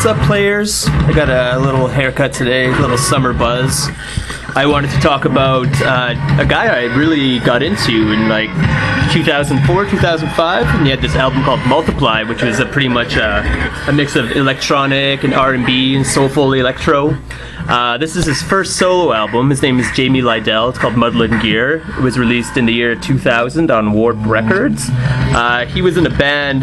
up, players? I got a little haircut today, a little summer buzz. I wanted to talk about a guy I really got into in like 2004, 2005, and he had this album called Multiply, which was pretty much a mix of electronic and R&B and soulful electro. This is his first solo album. His name is Jamie Lidell. It's called Muddlin Gear. It was released in the year 2000 on Warp Records. He was in a band,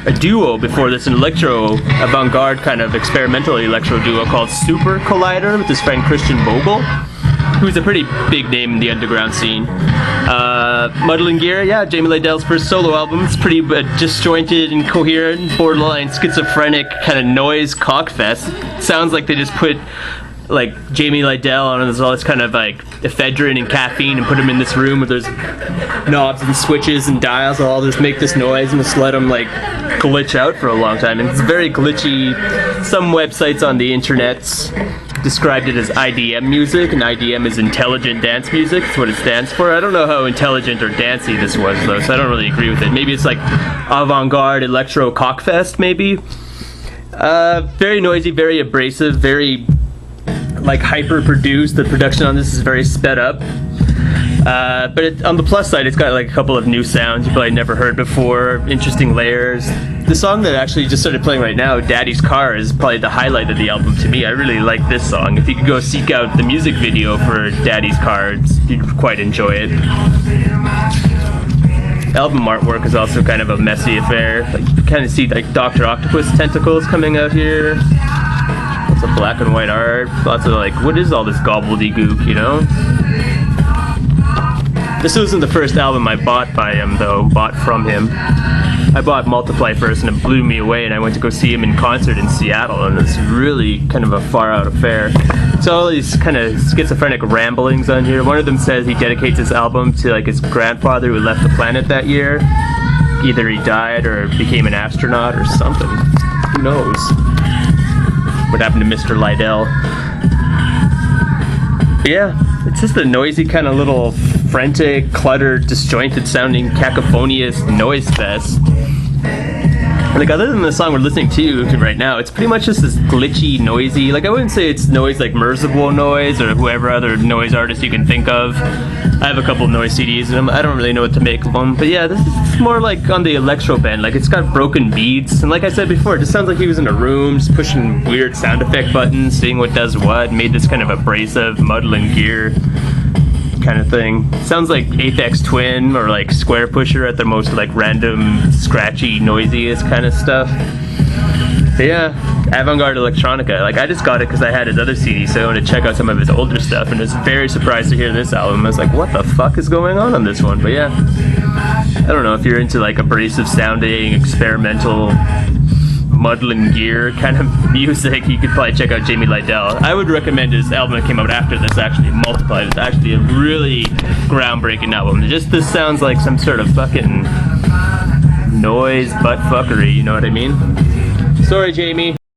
a duo before this, an electro avant-garde kind of experimental electro duo called Super Collider with his friend Christian Vogel, who's a pretty big name in the underground scene. Muddlin Gear, yeah, Jamie Lidell's first solo album. It's pretty disjointed, incoherent, borderline schizophrenic kind of noise cockfest. Sounds like they just put like Jamie Lidell on all this kind of like ephedrine and caffeine and put him in this room where there's knobs and switches and dials. All just make this noise and just let him like glitch out for a long time. And it's very glitchy. Some websites on the internet described it as IDM music, and IDM is intelligent dance music. That's what it stands for. I don't know how intelligent or dancey this was though, so I don't really agree with it. Maybe it's like avant-garde electro cockfest, maybe. Very noisy, very abrasive, very like hyper-produced. The production on this is very sped up. But on the plus side, it's got like a couple of new sounds you probably never heard before, interesting layers. The song that actually just started playing right now, Daddy's Car, is probably the highlight of the album to me. I really like this song. If you could go seek out the music video for Daddy's Car, you'd quite enjoy it. Album artwork is also kind of a messy affair. Like, you kind of see like Dr. Octopus tentacles coming out here. Lots of black and white art. Lots of like, what is all this gobbledygook, you know? This wasn't the first album I bought by him, though, bought from him. I bought Multiply first, and it blew me away, and I went to go see him in concert in Seattle, and it's really kind of a far-out affair. So all these kind of schizophrenic ramblings on here. One of them says he dedicates this album to like his grandfather who left the planet that year. Either he died or became an astronaut or something. Who knows what happened to Mr. Lidell? But yeah, it's just a noisy kind of little frantic, cluttered, disjointed sounding, cacophonious noise fest. Like, other than the song we're listening to right now, it's pretty much just this glitchy, noisy, like I wouldn't say it's noise like Merciful Noise or whoever other noise artist you can think of. I have a couple of noise CDs and I don't really know what to make of them, but yeah, this is more like on the electro bend. Like, it's got broken beats, and like I said before, it just sounds like he was in a room just pushing weird sound effect buttons, seeing what does what, made this kind of abrasive Muddlin Gear kind of thing. Sounds like Aphex Twin or like Squarepusher at the most like random, scratchy, noisiest kind of stuff. But yeah, avant-garde electronica. Like, I just got it because I had his other CD, so I wanted to check out some of his older stuff, and I was very surprised to hear this album. I was like, what the fuck is going on this one? But yeah, I don't know, if you're into like abrasive sounding, experimental, Muddlin Gear kind of music, you could probably check out Jamie Lidell. I would recommend his album that came out after this, actually, Multiply. It's actually a really groundbreaking album. This sounds like some sort of fucking noise butt fuckery, you know what I mean? Sorry, Jamie.